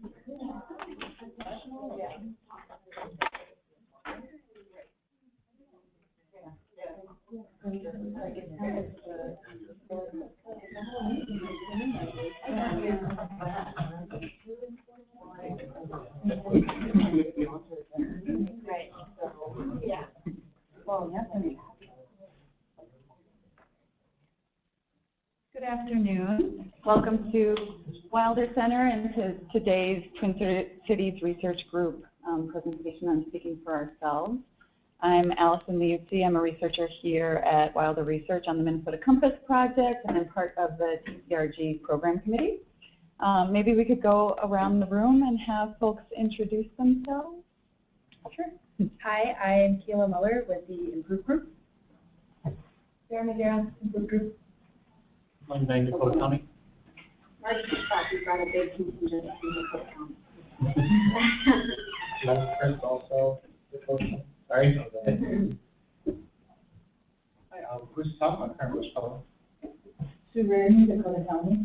Good afternoon. Welcome to Wilder Center and to today's Twin Cities Research Group presentation on Speaking for Ourselves. I'm Allison Liuzzi. I'm a researcher here at Wilder Research on the Minnesota Compass Project, and I'm part of the TCRG Program Committee. Maybe we could go around the room and have folks introduce themselves. Sure. Hi, I'm Kayla Muller with the Improve Group. Sarah McGarrett, Improve Group. I'm Van Dakota County. Marty Scott, we brought a big contingent from Dakota County. Chris also. Sorry. Hi, Bruce Tom, I'm currently with Color. Sue Reardon, Dakota County.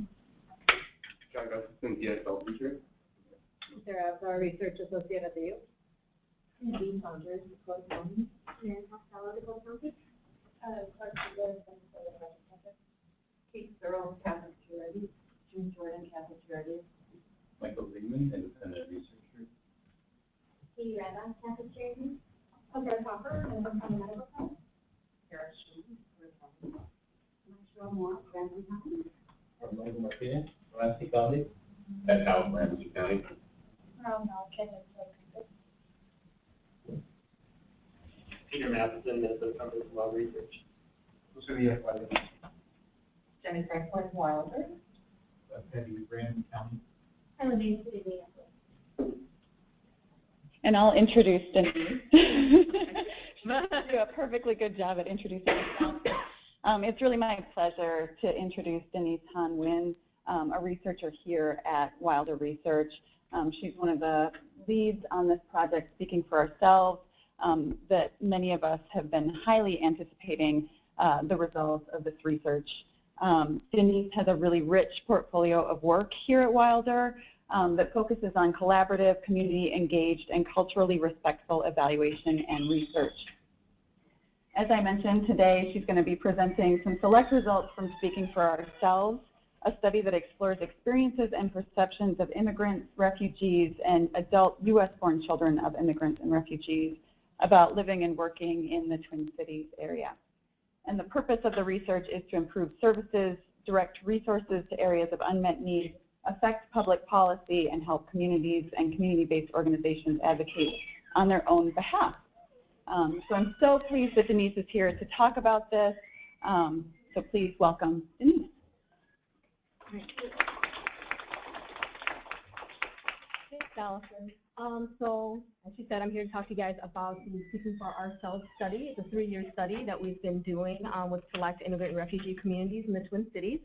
John Gustafson, DSL teacher. Sarah Afzar, Research Associate at the U. Dean Saunders, Dakota County. And Costello, Dakota County. Clark Douglas, Minnesota Campus. Kate Searle, Catholic Security. June Jordan, Catholic Security. Michael Zingman, independent researcher. Katie Randa, Catholic Security. Brett Hopper, Minnesota County Medical Center. Sarah Sheen, Marshall Moore, Ramsey County. Michael Martinez, Ramsey County. At Al Ramsey County. Carl Malkin, Minnesota Campus. Peter Matheson, Minnesota Compass Law Research. Jenny Franklin, Wilder. Teddy, Brandon County. I live in City Minneapolis. And I'll introduce Denise. You do a perfectly good job at introducing yourself. It's really my pleasure to introduce Denise Han Nguyen, a researcher here at Wilder Research. She's one of the leads on this project, Speaking for Ourselves, that many of us have been highly anticipating the results of this research. Denise has a really rich portfolio of work here at Wilder that focuses on collaborative, community-engaged, and culturally respectful evaluation and research. As I mentioned today, she's going to be presenting some select results from Speaking for Ourselves, a study that explores experiences and perceptions of immigrants, refugees, and adult U.S.-born children of immigrants and refugees about living and working in the Twin Cities area. And the purpose of the research is to improve services, direct resources to areas of unmet need, affect public policy, and help communities and community-based organizations advocate on their own behalf. So I'm so pleased that Denise is here to talk about this. So please welcome Denise. Thanks, Allison. So, as she said, I'm here to talk to you guys about the Speaking for Ourselves study. It's a 3-year study that we've been doing with select immigrant and refugee communities in the Twin Cities.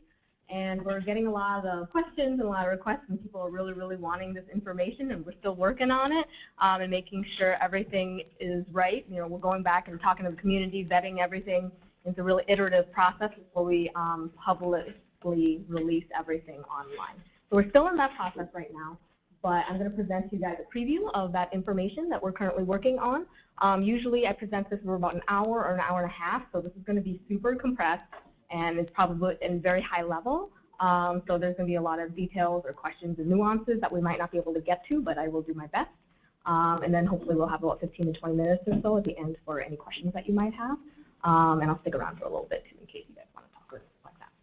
And we're getting a lot of questions and a lot of requests, and people are really, really wanting this information, and we're still working on it and making sure everything is right. You know, we're going back and talking to the community, vetting everything. It's a really iterative process before we publicly release everything online. So we're still in that process right now, but I'm going to present to you guys a preview of that information that we're currently working on. Usually I present this for about an hour or an hour and a half, so this is going to be super compressed. And it's probably in very high level, so there's going to be a lot of details or questions and nuances that we might not be able to get to, but I will do my best. And then hopefully we'll have about 15 to 20 minutes or so at the end for any questions that you might have. And I'll stick around for a little bit too in case you guys want to talk or like that.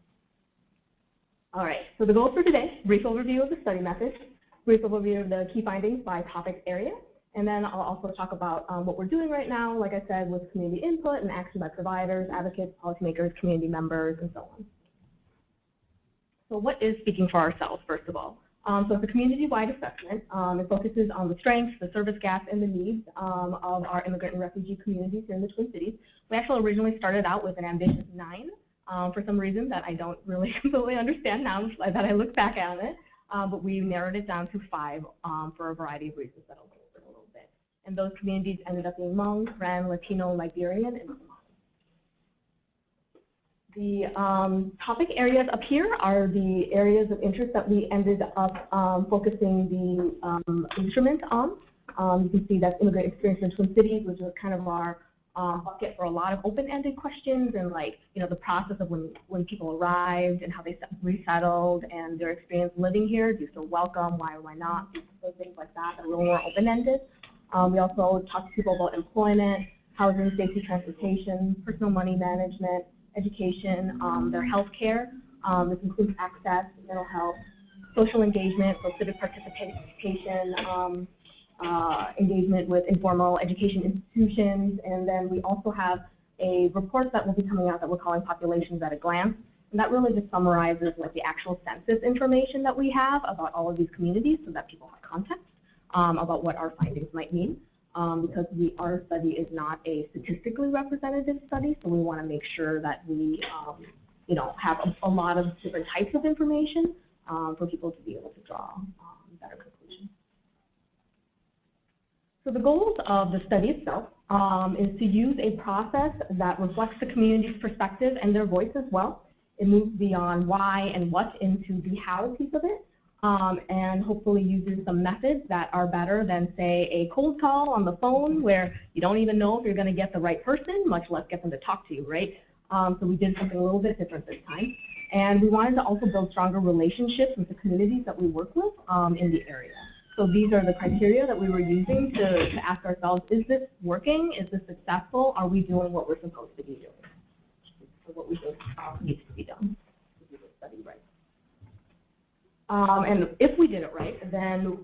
All right, so the goal for today, brief overview of the study methods, brief overview of the key findings by topic area, and then I'll also talk about what we're doing right now, like I said, with community input and action by providers, advocates, policymakers, community members, and so on. So what is Speaking for Ourselves, first of all? So it's a community-wide assessment. It focuses on the strengths, the service gaps, and the needs of our immigrant and refugee communities here in the Twin Cities. We actually originally started out with an ambitious 9 for some reason that I don't really completely understand now that I look back on it. But we narrowed it down to 5 for a variety of reasons that I'll go over in a little bit. And those communities ended up being Hmong, Ran, Latino, Liberian, and Somali. The topic areas up here are the areas of interest that we ended up focusing the instruments on. You can see that's immigrant experience in Twin Cities, which was kind of our bucket for a lot of open-ended questions and the process of when people arrived and how they resettled and their experience living here. Do you feel welcome? Why or why not? So things like that are a little more open-ended. We also talked to people about employment, housing, safety, transportation, personal money management, education, their health care. This includes access, mental health, social engagement, so civic participation, engagement with informal education institutions, and then we also have a report that will be coming out that we're calling Populations at a Glance, and that really just summarizes the actual census information that we have about all of these communities so that people have context about what our findings might mean. Because our study is not a statistically representative study, so we want to make sure that we have a lot of different types of information for people to be able to draw better conclusions. So the goals of the study itself is to use a process that reflects the community's perspective and their voice as well. It moves beyond why and what into the how piece of it. And hopefully uses some methods that are better than, say, a cold call on the phone where you don't even know if you're going to get the right person, much less get them to talk to you, right? So we did something a little bit different this time. And we wanted to also build stronger relationships with the communities that we work with in the area. So these are the criteria that we were using to ask ourselves, is this working? Is this successful? Are we doing what we're supposed to be doing? Or what we think needs to be done to do the study right. And if we did it right, then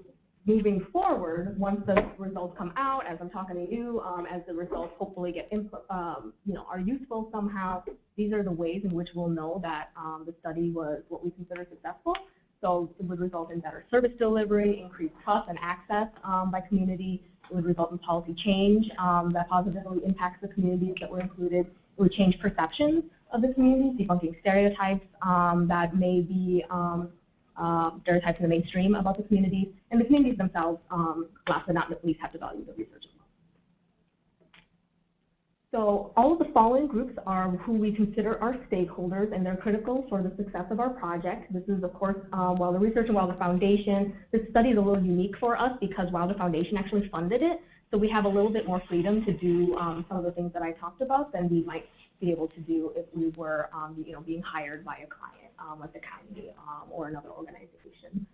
moving forward, once the results come out, as I'm talking to you, as the results hopefully get input, are useful somehow, these are the ways in which we'll know that the study was what we consider successful. So it would result in better service delivery, increased trust and access by community. It would result in policy change that positively impacts the communities that were included. It would change perceptions of the community, debunking stereotypes that may be stereotypes in the mainstream about the communities, and the communities themselves, last but not least, have to value the research as well. So all of the following groups are who we consider our stakeholders, and they're critical for the success of our project. This is, of course, Wilder Research and Wilder Foundation. This study is a little unique for us because Wilder Foundation actually funded it, so we have a little bit more freedom to do some of the things that I talked about than we might be able to do if we were being hired by a client, like the county or another organization.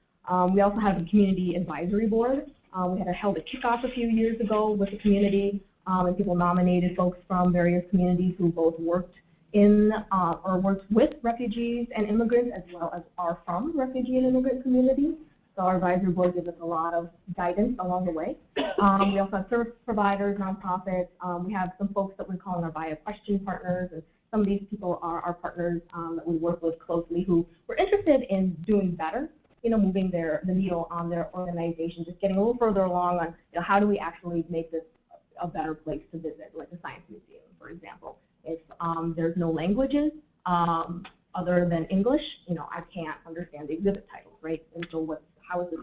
We also have a community advisory board. We had held a kickoff a few years ago with the community, and people nominated folks from various communities who both worked in or worked with refugees and immigrants, as well as are from refugee and immigrant communities. So our advisory board gives us a lot of guidance along the way. We also have service providers, nonprofits. We have some folks that we're calling our Bio Question partners, and some of these people are our partners that we work with closely who were interested in doing better, moving the needle on their organization, just getting a little further along on how do we actually make this a better place to visit, like the Science Museum, for example. If there's no languages other than English, I can't understand the exhibit titles, right? And so how is this?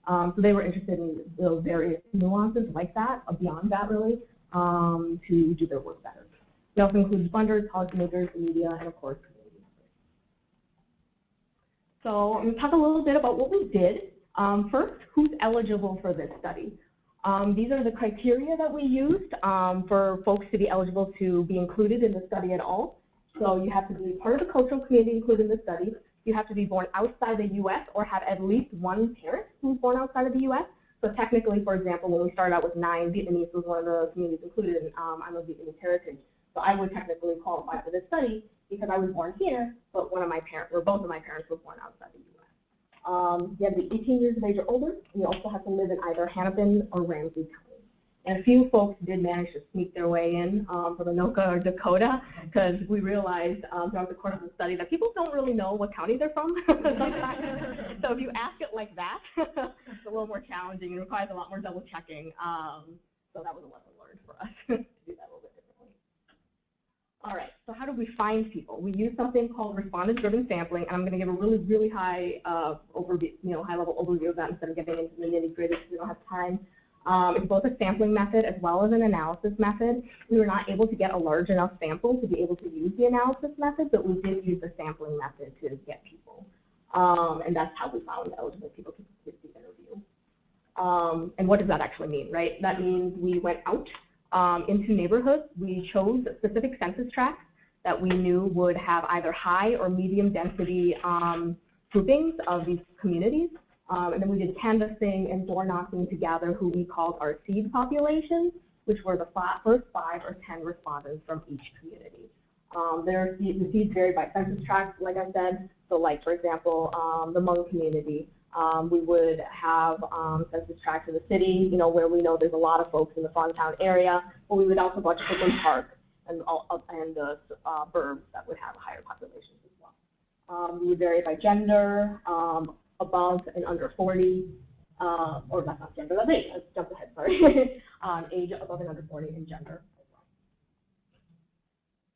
So they were interested in the various nuances like that, beyond that really, to do their work better. We also include funders, policymakers, the media, and of course, community. So I'm going to talk a little bit about what we did. First, who's eligible for this study? These are the criteria that we used for folks to be eligible to be included in the study at all. So you have to be part of the cultural community included in the study. You have to be born outside the U.S. or have at least one parent who's born outside of the U.S. So technically, for example, when we started out with 9, Vietnamese was one of the communities included, and I'm of Vietnamese heritage. So I would technically qualify for this study because I was born here, but both of my parents were born outside the U.S. You have to be 18 years of age or older. You also have to live in either Hennepin or Ramsey County. And a few folks did manage to sneak their way in from Anoka or Dakota, because we realized throughout the course of the study that people don't really know what county they're from. So if you ask it like that, it's a little more challenging and requires a lot more double checking. So that was a lesson learned for us to do that a little bit differently. All right, so how do we find people? We use something called respondent-driven sampling, and I'm going to give a really high overview, high-level overview of that instead of getting into the nitty-gritty because we don't have time. It's both a sampling method as well as an analysis method. We were not able to get a large enough sample to be able to use the analysis method, but we did use the sampling method to get people. And that's how we found eligible people to complete the interview. And what does that actually mean, right? That means we went out into neighborhoods. We chose specific census tracts that we knew would have either high or medium density groupings of these communities. And then we did canvassing and door knocking to gather who we called our seed populations, which were the first 5 or 10 respondents from each community. The seeds vary by census tract, like I said. So like, for example, the Hmong community, we would have census tracts in the city, you know, where we know there's a lot of folks in the Fawntown area, but we would also go to Brooklyn Park and the burbs that would have higher populations as well. We would vary by gender, above and under 40, or that's not gender, that's age, let's jump ahead, sorry. Age above and under 40 and gender as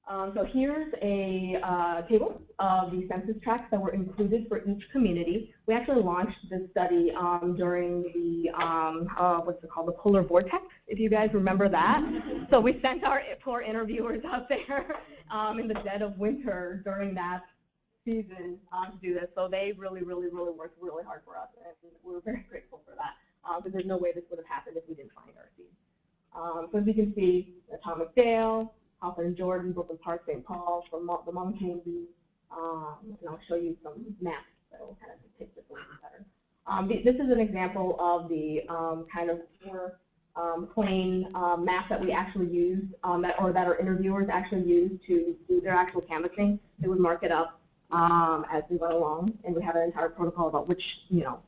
well. So here's a table of the census tracts that were included for each community. We actually launched this study during the, what's it called, the polar vortex, if you guys remember that. So we sent our poor interviewers out there in the dead of winter during that season to do this. So they really worked really hard for us, and we're very grateful for that, because there's no way this would have happened if we didn't find our seeds. So as you can see, Atomic Dale, Hawthorne Jordan, Brooklyn Park, St. Paul, from the Hmong community, and I'll show you some maps that will kind of depict this a little better. This is an example of the kind of more plain map that we actually used, that our interviewers actually used to do their actual canvassing. They would mark it up as we went along, and we have an entire protocol about which, you know,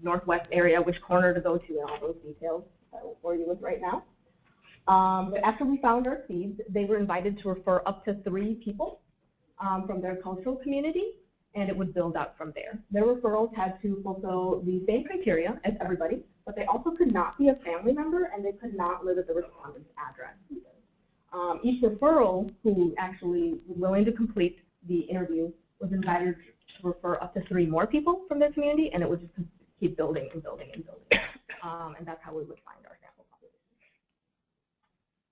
northwest area, which corner to go to, and all those details that I won't bore you with right now. But after we found our seeds, they were invited to refer up to 3 people from their cultural community, and it would build out from there. Their referrals had to fulfill the same criteria as everybody, but they also could not be a family member, and they could not live at the respondent's address either. Each referral who actually was willing to complete the interview was invited to refer up to 3 more people from their community, and it would just keep building and building and building. And that's how we would find our sample population.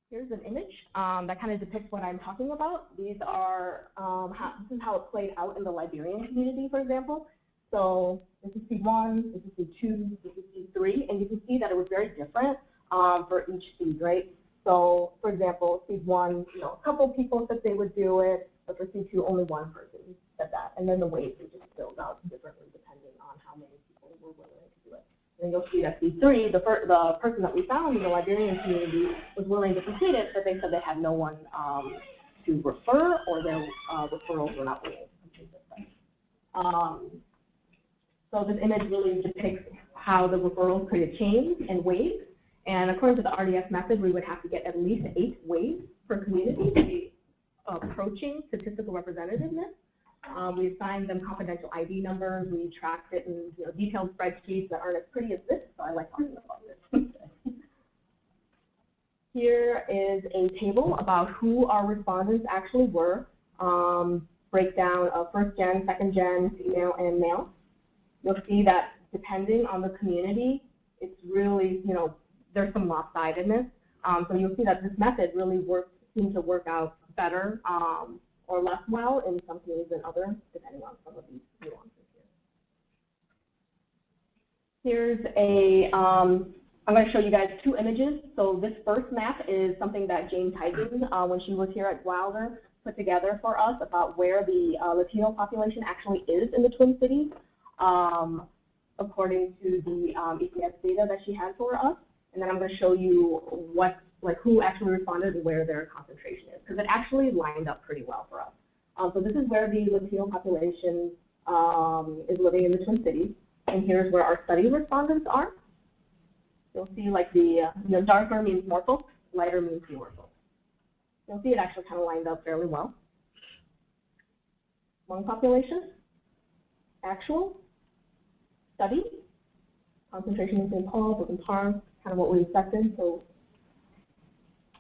Here's an image that kind of depicts what I'm talking about. These are this is how it played out in the Liberian community, for example. So this is seed1, this is seed2, this is seed3, and you can see that it was very different for each seed, right? So, for example, seed1, you know, a couple people said they would do it, but for seed2, only 1 person said that. And then the waves would just build out differently depending on how many people were willing to do it. And you'll see that seed3, the person that we found in the Liberian community was willing to complete it, but they said they had no one to refer, or their referrals were not willing to complete this. So this image really depicts how the referrals created chains and waves. And according to the RDS method, we would have to get at least 8 waves per community to be approaching statistical representativeness. We assigned them confidential ID numbers. We tracked it in detailed spreadsheets that aren't as pretty as this, so I like talking about this. Here is a table about who our respondents actually were. Breakdown of first gen, second gen, female, and male. You'll see that depending on the community, it's really, there's some lopsidedness. So you'll see that this method really seems to work out better or less well in some communities than others, depending on some of these nuances here. Here's a, I'm going to show you guys 2 images. So this first map is something that Jane Tigan, when she was here at Wilder, put together for us about where the Latino population actually is in the Twin Cities, according to the EPS data that she had for us. And then I'm going to show you who actually responded and where their concentration is, because it actually lined up pretty well for us. So this is where the Latino population is living in the Twin Cities, and here's where our study respondents are. You'll see the darker means more folks, lighter means fewer folks. You'll see it actually kind of lined up fairly well. Hmong population, actual, study, concentration in St. Paul, Brooklyn Park, kind of what we expected. So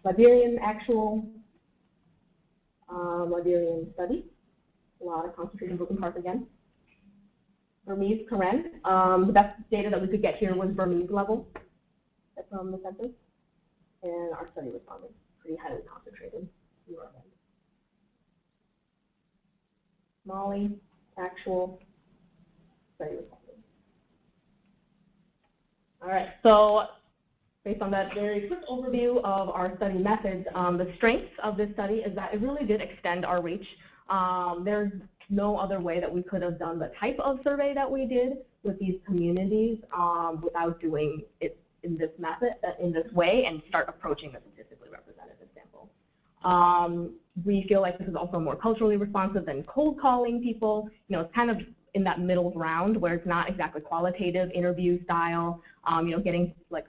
Liberian actual, Liberian study, a lot of concentration in Brooklyn Park again. Burmese Karen, the best data that we could get here was Burmese level. That's from the census, and our study respondents pretty highly concentrated in North Bend. Molly, actual, study respondents. All right, so based on that very quick overview of our study methods, the strengths of this study is that it really did extend our reach. There's no other way that we could have done the type of survey that we did with these communities without doing it in this method, in this way, and start approaching a statistically representative sample. We feel like this is also more culturally responsive than cold calling people. You know, it's kind of in that middle ground where it's not exactly qualitative interview style. You know, getting like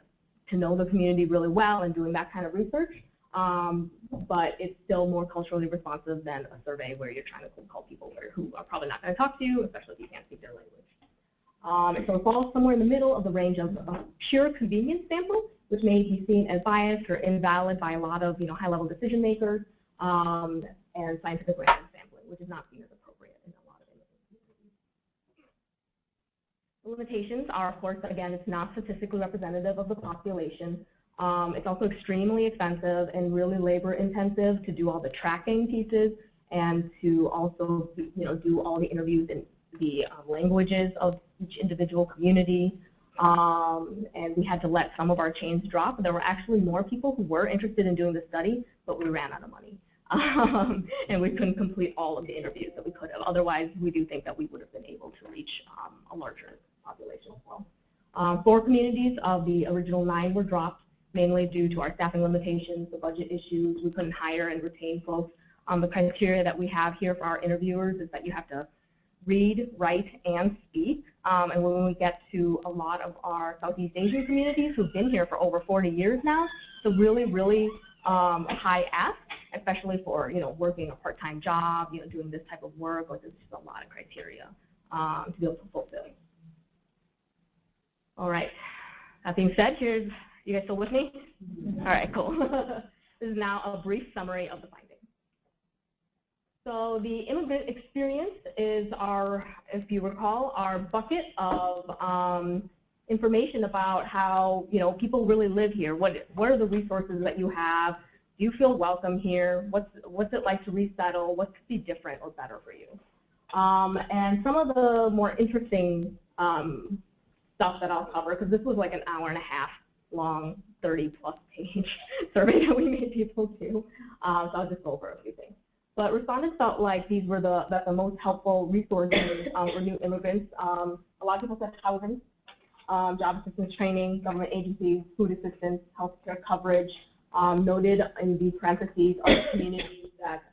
to know the community really well and doing that kind of research. But it's still more culturally responsive than a survey where you're trying to cold call people who are probably not going to talk to you, especially if you can't speak their language. So it falls somewhere in the middle of the range of a pure convenience sample, which may be seen as biased or invalid by a lot of high-level decision makers, and scientific random sampling, which is not seen as appropriate in a lot of communities. The limitations are, of course, again, it's not statistically representative of the population. It's also extremely expensive and really labor-intensive to do all the tracking pieces and to also, do all the interviews in the languages of each individual community. And we had to let some of our chains drop. There were actually more people who were interested in doing the study, but we ran out of money. And we couldn't complete all of the interviews that we could have. Otherwise, we do think that we would have been able to reach a larger population as well. 4 communities of the original 9 were dropped, mainly due to our staffing limitations, the budget issues. We couldn't hire and retain folks. The criteria that we have here for our interviewers is that you have to read, write, and speak. And when we get to a lot of our Southeast Asian communities who've been here for over 40 years now, it's a really, really high ask, especially for working a part-time job, doing this type of work. Like, there's just a lot of criteria to be able to fulfill. All right. That being said, you guys still with me? All right, cool. This is now a brief summary of the findings. So the immigrant experience is our, if you recall, our bucket of information about how people really live here. What are the resources that you have? Do you feel welcome here? What's it like to resettle? What could be different or better for you? And some of the more interesting stuff that I'll cover, because this was like an hour-and-a-half long, 30-plus page survey that we made people do. So I'll just go over a few things. But respondents felt like these were the most helpful resources for new immigrants. A lot of people said housing, job assistance training, government agencies, food assistance, healthcare coverage. Noted in the parentheses are the communities that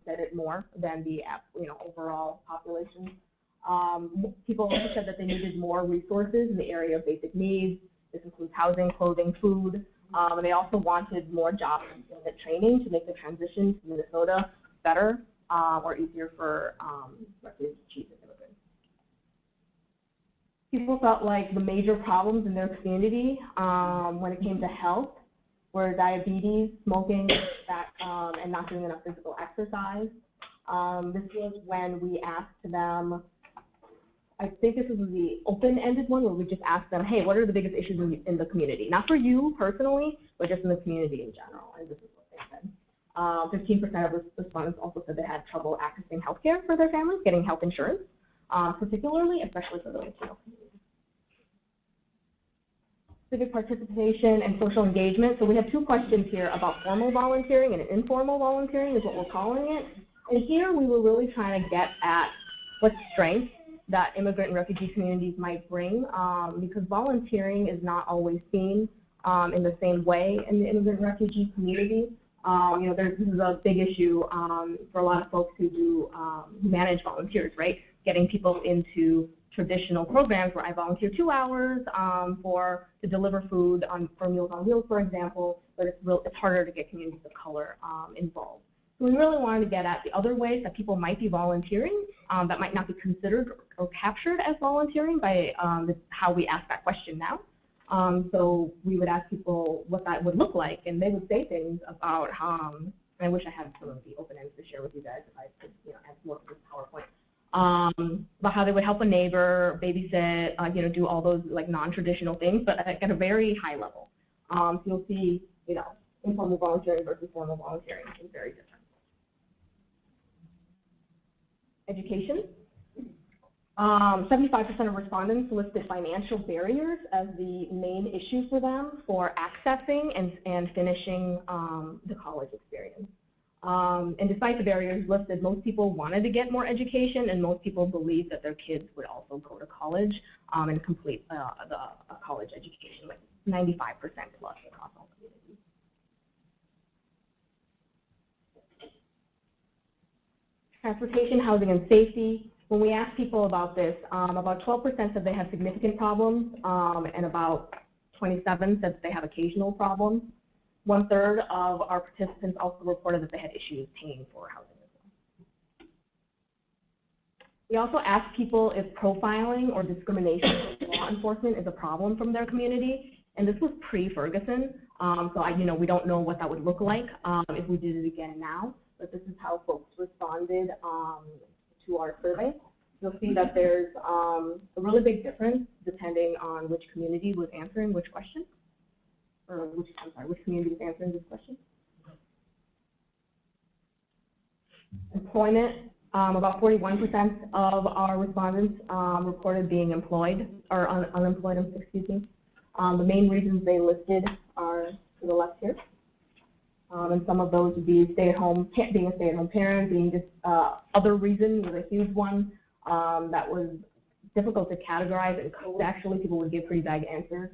said it more than the overall population. People also said that they needed more resources in the area of basic needs. This includes housing, clothing, food, and they also wanted more job and training to make the transition to Minnesota better or easier for refugees and immigrants. People felt like the major problems in their community when it came to health were diabetes, smoking, and not doing enough physical exercise. This was when we asked them, I think this was the open-ended one where we just asked them, hey, what are the biggest issues in the community? Not for you personally, but just in the community in general. And this is what they said. 15% of respondents also said they had trouble accessing health care for their families, getting health insurance, particularly, especially for the Latino community. Civic participation and social engagement. So we have 2 questions here about formal volunteering and informal volunteering is what we're calling it. And here we were really trying to get at what strengths that immigrant and refugee communities might bring, because volunteering is not always seen in the same way in the immigrant and refugee community. This is a big issue for a lot of folks who do who manage volunteers, right? Getting people into traditional programs where I volunteer 2 hours to deliver food for Meals on Wheels, for example, but it's harder to get communities of color involved. So we really wanted to get at the other ways that people might be volunteering that might not be considered or captured as volunteering by how we ask that question now. So we would ask people what that would look like, and they would say things about, and I wish I had some of the open ends to share with you guys if I could add more of this PowerPoint, about how they would help a neighbor, babysit, do all those like non-traditional things, but at a very high level. So you'll see, informal volunteering versus formal volunteering is very different. Education. 75% of respondents listed financial barriers as the main issue for them for accessing and finishing the college experience. And despite the barriers listed, most people wanted to get more education, and most people believed that their kids would also go to college and complete the college education, like 95% plus across all communities. Transportation, housing, and safety. When we asked people about this, about 12% said they have significant problems, and about 27% said they have occasional problems. 1/3 of our participants also reported that they had issues paying for housing as well. We also asked people if profiling or discrimination from law enforcement is a problem from their community, and this was pre-Ferguson, so we don't know what that would look like if we did it again now, but this is how folks responded to our survey. You'll see that there's a really big difference depending on which community was answering which question. Or which community was answering this question. Employment, about 41% of our respondents reported being employed, or unemployed, excuse me. The main reasons they listed are to the left here. And some of those would be being a stay-at-home parent, being just other reasons was a huge one that was difficult to categorize in code. Actually, people would give pretty vague answers.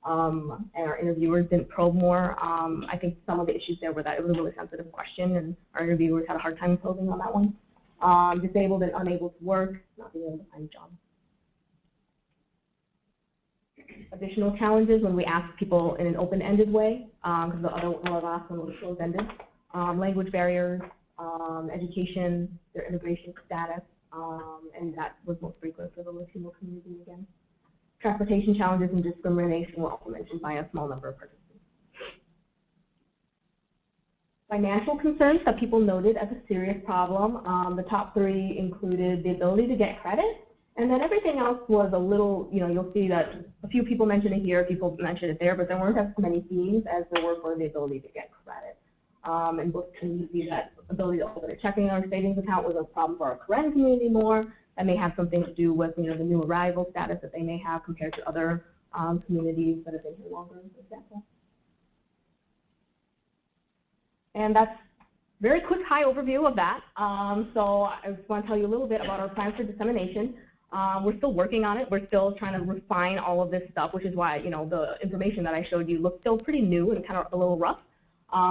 And our interviewers didn't probe more. I think some of the issues there were that it was a really sensitive question, and our interviewers had a hard time probing on that one. Disabled and unable to work, not being able to find a job. Additional challenges when we ask people in an open-ended way, because the last one was closed-ended. Language barriers, education, their immigration status, and that was most frequent for the Latino community again. Transportation challenges and discrimination were also mentioned by a small number of participants. Financial concerns that people noted as a serious problem. The top 3 included the ability to get credit, and then everything else was a little, you'll see that a few people mentioned it here, people mentioned it there, but there weren't as many themes as there were for the ability to get credit. And both communities, that ability to open a checking or savings account was a problem for our Karen community more. That may have something to do with the new arrival status that they may have compared to other communities that have been here longer, for example. And that's a very quick, high overview of that. So I just want to tell you a little bit about our plans for dissemination. We're still working on it. We're still trying to refine all of this stuff, which is why the information that I showed you looks still pretty new and kind of a little rough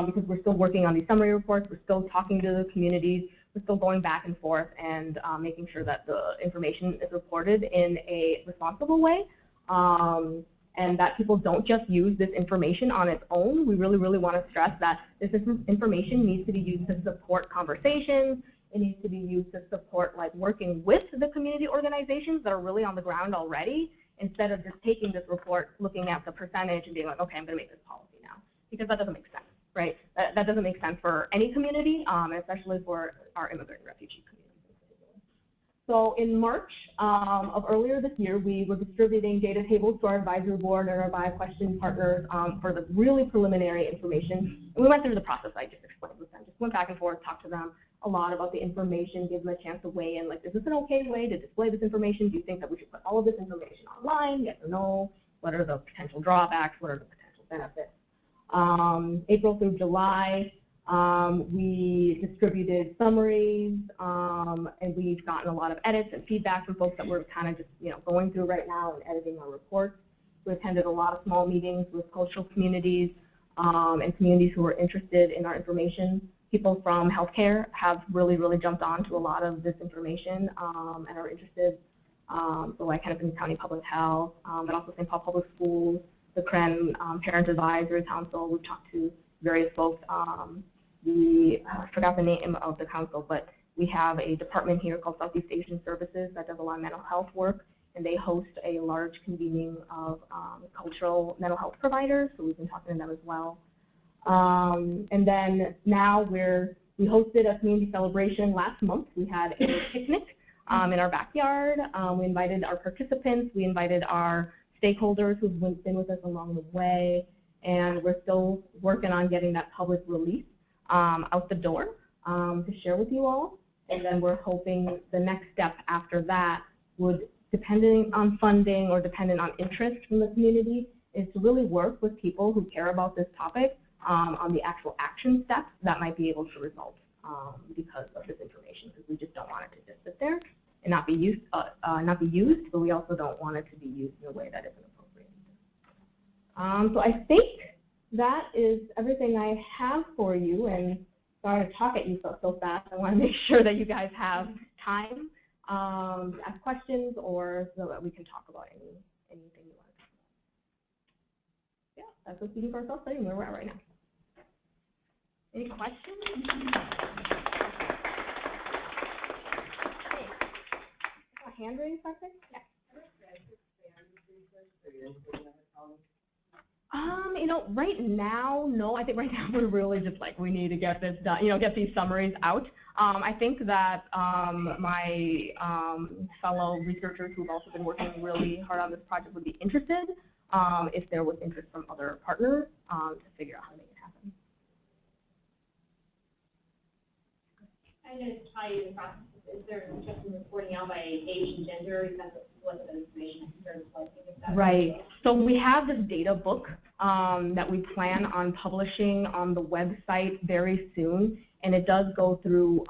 because we're still working on these summary reports. We're still talking to the communities. We're still going back and forth and making sure that the information is reported in a responsible way and that people don't just use this information on its own. We really, really want to stress that this information needs to be used to support conversations. It needs to be used to support working with the community organizations that are really on the ground already, instead of just taking this report, looking at the percentage and being like, okay, I'm going to make this policy now, because that doesn't make sense. Right? That doesn't make sense for any community, especially for our immigrant and refugee communities. So in March of earlier this year, we were distributing data tables to our advisory board and our bio-question partners for the really preliminary information. And we went through the process I just explained with them. Just went back and forth, talked to them a lot about the information, give them a chance to weigh in, is this an okay way to display this information? Do you think that we should put all of this information online? Yes or no? What are the potential drawbacks? What are the potential benefits? April through July, we distributed summaries, and we've gotten a lot of edits and feedback from folks that we're kind of just going through right now and editing our reports. We attended a lot of small meetings with cultural communities and communities who were interested in our information. People from healthcare have really, really jumped on to a lot of this information and are interested. So like Hennepin County Public Health, but also St. Paul Public Schools, the CREN Parent Advisory Council. We've talked to various folks. I forgot the name of the council, but we have a department here called Southeast Asian Services that does a lot of mental health work, and they host a large convening of cultural mental health providers, so we've been talking to them as well. And then now we hosted a community celebration last month. We had a picnic in our backyard. We invited our participants. We invited our stakeholders who've been with us along the way, and we're still working on getting that public release out the door to share with you all. And then we're hoping the next step after that would, depending on funding or dependent on interest from the community, is to really work with people who care about this topic on the actual action steps that might be able to result because of this information, because we just don't want it to just sit there and not be used, but we also don't want it to be used in a way that isn't appropriate. So I think that is everything I have for you, and sorry to talk at you so fast. I want to make sure that you guys have time to ask questions or so that we can talk about anything you want to talk about. Yeah, that's what's speaking for ourselves study and where we're at right now. Any questions? Hey, a hand raised, I think? Yeah. You know, right now, no. I think right now we're really just like, we need to get this done, you know, get these summaries out. I think that my fellow researchers who've also been working really hard on this project would be interested if there was interest from other partners to figure out how to make it happen. I know to tie in the process, is there interest in reporting out by age and gender? Is that what the information concerns like? Right. So we have this data book that we plan on publishing on the website very soon, and it does go through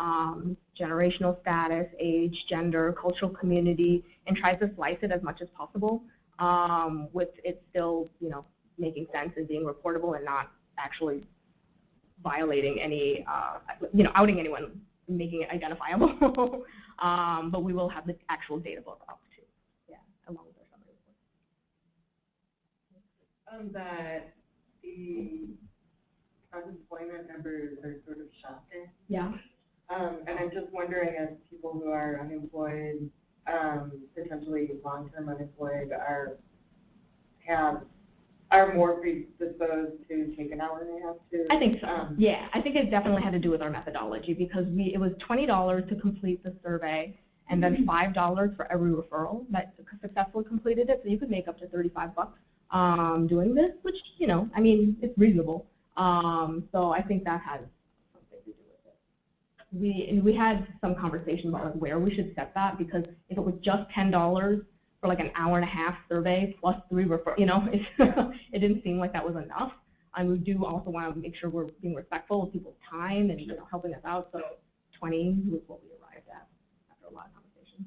generational status, age, gender, cultural community, and tries to slice it as much as possible, with it still, you know, making sense and being reportable and not actually violating any, you know, outing anyone, making it identifiable. But we will have the actual data book up too, yeah, along with our summary report. That the unemployment numbers are sort of shocking. Yeah. And I'm just wondering if people who are unemployed, potentially long-term unemployed, are more predisposed to take an hour and a half to. I think so. Yeah, I think it definitely had to do with our methodology, because it was $20 to complete the survey, and then $5 for every referral that successfully completed it. So you could make up to $35 doing this, which, you know, I mean, it's reasonable. So I think that has something to do with it. We had some conversation about like where we should set that, because if it was just $10 for like an hour and a half survey plus 3 referrals, you know, it didn't seem like that was enough. And we do also want to make sure we're being respectful of people's time and, you know, helping us out. So 20 was what we arrived at after a lot of conversation.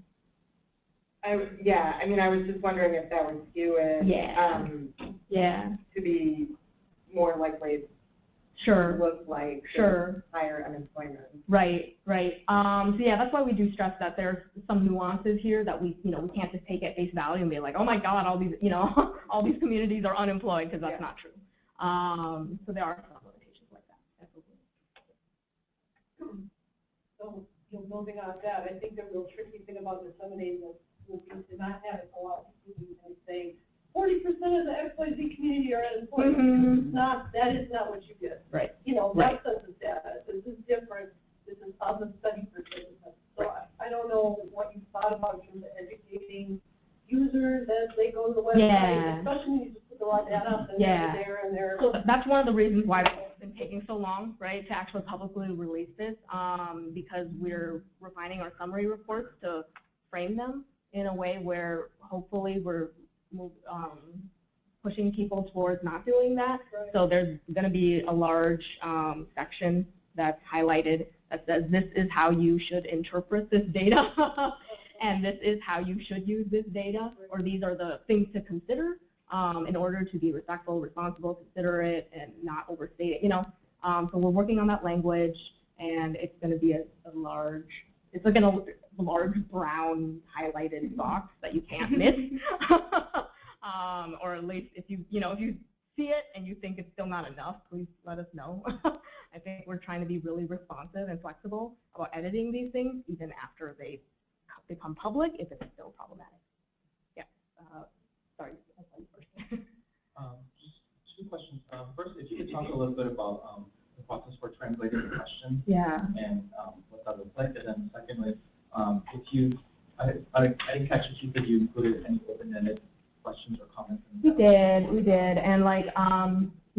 Yeah, I mean, I was just wondering if that would skew it to be more likely to look like higher unemployment. Right, right. So yeah, that's why we do stress that there's some nuances here that we can't just take at face value and be like, oh my God, all these, you know, all these communities are unemployed, because that's not true. So there are some limitations like that. Absolutely. So, building on that, I think the real tricky thing about disseminating this will be to not have it go out to students and say 40% of the XYZ community are unemployed. That is not what you get. Right. You know, that census data. This is different. This is how the study participants. So I don't know what you thought about in terms of educating users as they go to the website, especially when you just put a lot of data up and there and there. So that's one of the reasons why it's been taking so long, right, to actually publicly release this, because we're refining our summary reports to frame them in a way where hopefully we're pushing people towards not doing that. Right. So there's going to be a large section that's highlighted that says this is how you should interpret this data, and this is how you should use this data, or these are the things to consider in order to be respectful, responsible, considerate, and not overstate it. You know, so we're working on that language, and it's going to be a large. It's like a large brown highlighted box that you can't miss, or at least if you see it and you think it's still not enough, please let us know. I think we're trying to be really responsive and flexible about editing these things even after they become public if it's still problematic. Yeah. Sorry, I'll tell you first. Just 2 questions. First, if you could talk a little bit about the process for translating the questions and what that looks like. And then secondly, if you, I didn't catch if you said you included any open-ended questions or comments. We did, and like,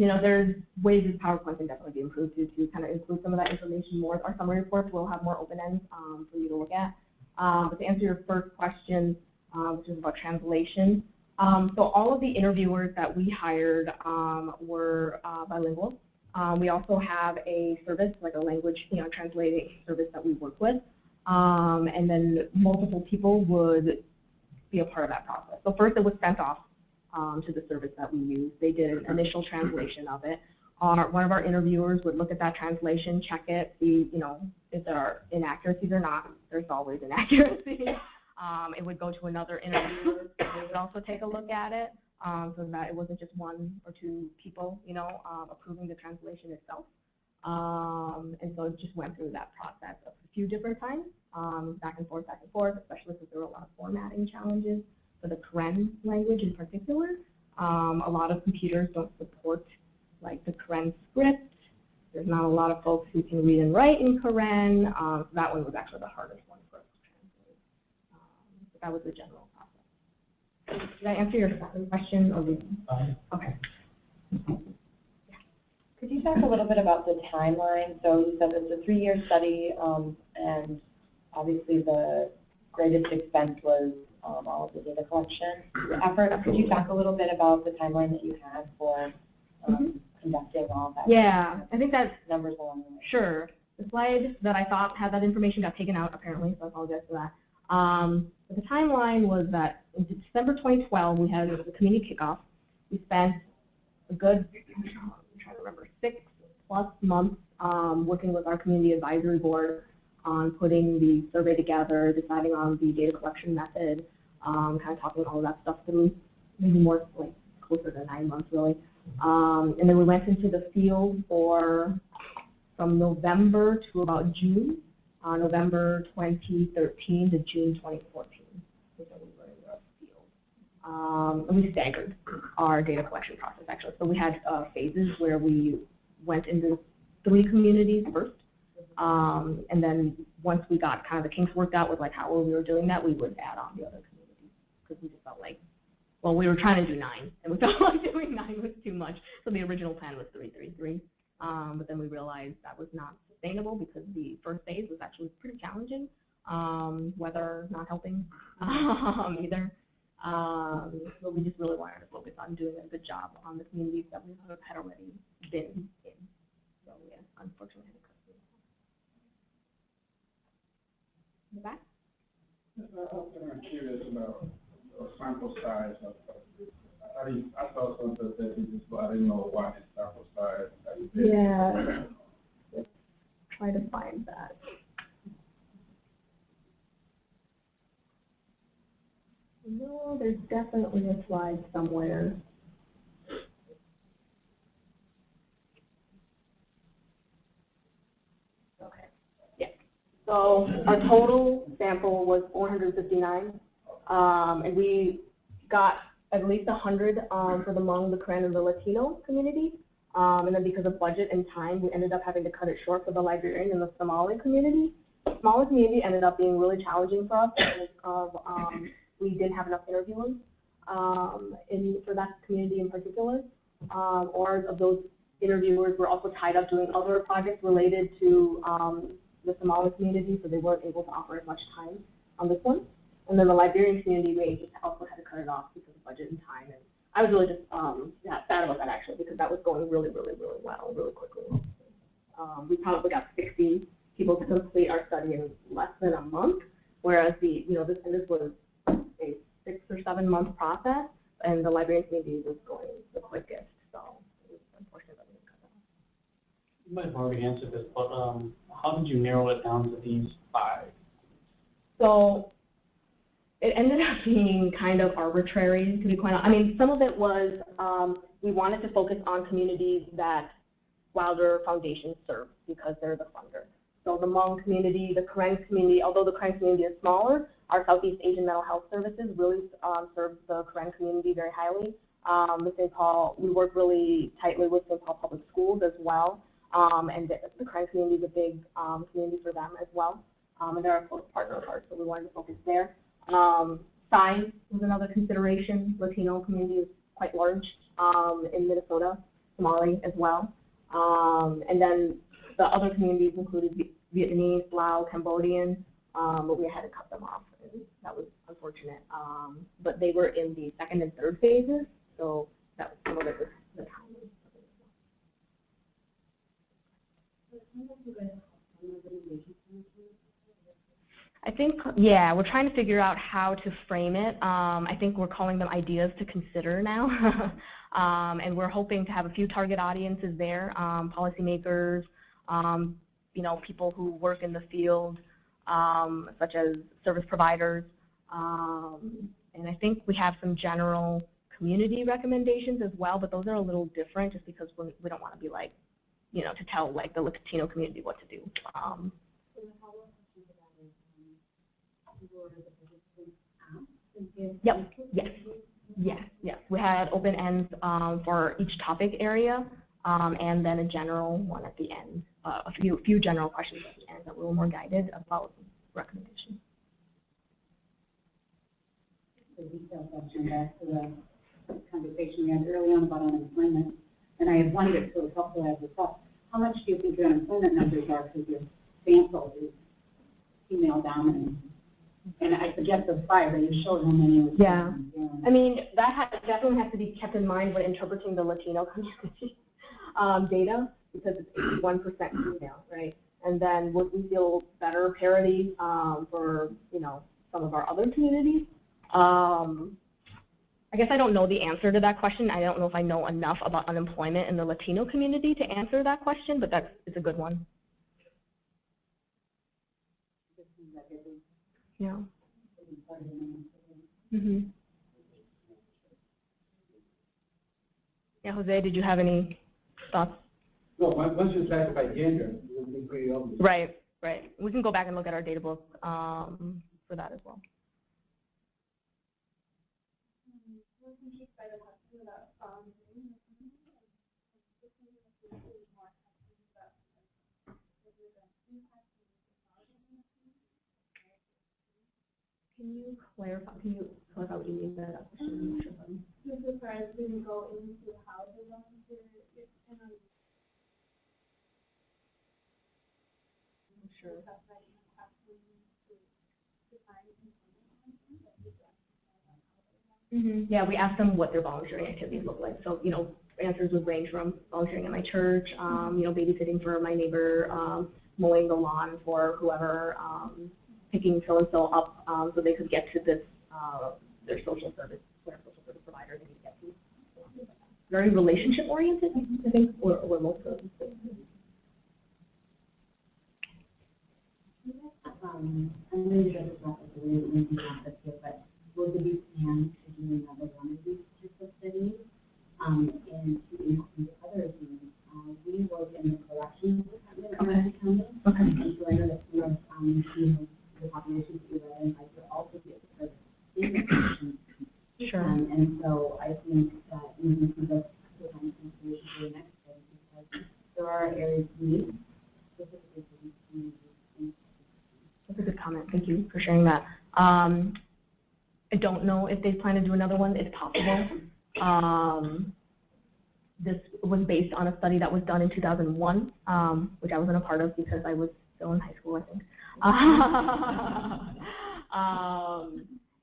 there's ways this PowerPoint can definitely be improved to kind of include some of that information more. Our summary reports will have more open ends for you to look at. But to answer your first question, which is about translation, so all of the interviewers that we hired were bilingual. We also have a service, like a language translating service that we work with. And then multiple people would be a part of that process. So first it was sent off to the service that we use. They did an initial translation of it. One of our interviewers would look at that translation, check it, see if there are inaccuracies or not. There's always inaccuracies. It would go to another interviewer. They would also take a look at it so that it wasn't just one or two people approving the translation itself. And so it just went through that process a few different times, back and forth, especially because there were a lot of formatting challenges for the Karen language in particular. A lot of computers don't support like the Karen script. There's not a lot of folks who can read and write in Karen. So that one was actually the hardest one for us to translate. But that was the general process. Did I answer your second question? Or okay. Could you talk a little bit about the timeline? So you said it's a 3-year study, and obviously the greatest expense was all of the data collection effort. Could you talk a little bit about the timeline that you had for conducting all of that? Yeah, I think that's numbers along the way. Sure. The slide that I thought had that information got taken out apparently, so I apologize for that. But the timeline was that in December 2012 we had the community kickoff. We spent a good, I'm trying to remember, 6+ months working with our community advisory board on putting the survey together, deciding on the data collection method, kind of talking all of that stuff through, maybe more like closer to 9 months really. And then we went into the field from November to about June, November 2013 to June 2014. We were in the field. And we staggered our data collection process actually. So we had phases where we went into 3 communities first. And then once we got kind of the kinks worked out with like how we were doing that, we would add on the other communities because we just felt like, well, we were trying to do 9, and we felt like doing 9 was too much. So the original plan was 3-3-3, but then we realized that was not sustainable because the first phase was actually pretty challenging, weather not helping either. But we just really wanted to focus on doing a good job on the communities that we had already been in. So yeah, unfortunately, I had to cut through. In the back? I'm curious about sample size. I saw something that you just, but I didn't know why the sample size. Yeah. Let's try to find that. No, there's definitely a slide somewhere. Okay. Yeah. So our total sample was 459. And we got at least 100 for the Hmong, the Karen, and the Latino community. And then because of budget and time, we ended up having to cut it short for the Liberian and the Somali community. The Somali community ended up being really challenging for us because we didn't have enough interviewers for that community in particular. Or of those interviewers were also tied up doing other projects related to the Somali community, so they weren't able to offer as much time on this one. And then the Liberian community, we just also had to cut it off because of budget and time. And I was really just sad about that actually because that was going really, really, really well, really quickly. We probably got 60 people to complete our study in less than a month, whereas this was a 6 or 7 month process, and the Liberian community was going the quickest. So it was unfortunate that we didn't cut it off. You might have already answered this, but how did you narrow it down to these 5? So it ended up being kind of arbitrary, to be quite honest. I mean, some of it was we wanted to focus on communities that Wilder Foundation serves because they're the funder. So the Hmong community, the Karen community, although the Karen community is smaller, our Southeast Asian Mental Health Services really serves the Karen community very highly. With St. Paul, we work really tightly with St. Paul Public Schools as well, and the Karen community is a big community for them as well. And they're a close partner of ours, so we wanted to focus there. Size was another consideration. Latino community is quite large in Minnesota, Somali as well. And then the other communities included Vietnamese, Lao, Cambodian, but we had to cut them off. And that was unfortunate. But they were in the second and third phases, so that was some of it was the timing. I think, yeah, we're trying to figure out how to frame it. I think we're calling them ideas to consider now. And we're hoping to have a few target audiences there, policymakers, you know, people who work in the field, such as service providers. And I think we have some general community recommendations as well, but those are a little different just because we don't want to be like, you know, to tell like the Latino community what to do. Yep. Yes. We had open ends for each topic area, and then a general one at the end. A few general questions at the end that were more guided about recommendations. The detailed question back to the conversation we had early on about unemployment, and I had wondered, so it's helpful as a thought, how much do you think your unemployment numbers are because your sample is female dominant? And I forget the slide, but you showed how many. Yeah, I mean, that definitely has to be kept in mind when interpreting the Latino community data, because it's 81% female, right? And then would we feel better parity for, you know, some of our other communities? I guess I don't know the answer to that question. I don't know if I know enough about unemployment in the Latino community to answer that question, but it's a good one. Yeah. Yeah, Jose, did you have any thoughts? No, once you classify gender, it will be pretty obvious. Right. We can go back and look at our data book for that as well. Can you clarify what you mean by that question? The parents didn't go into houses Sure. Yeah, we asked them what their volunteering activities look like. So, you know, answers would range from volunteering at my church, you know, babysitting for my neighbor, mowing the lawn for whoever, picking so-and-so up so they could get to this, their social service, whatever social service provider they need to get to. Very relationship-oriented, I think, or most of them. I know you guys are talking about the linking process here, but will there be plans to do another one of these types of studies and to include others? We work in the corrections department in Ramsey County, and so I know that some of the populations that we identify could also be a part of the corrections. Sure. And so I think that we can see the consideration for the next study because there are areas we need specifically for these communities. That's a good comment. Thank you for sharing that. I don't know if they plan to do another one. It's possible. This was based on a study that was done in 2001, which I wasn't a part of because I was still in high school, I think.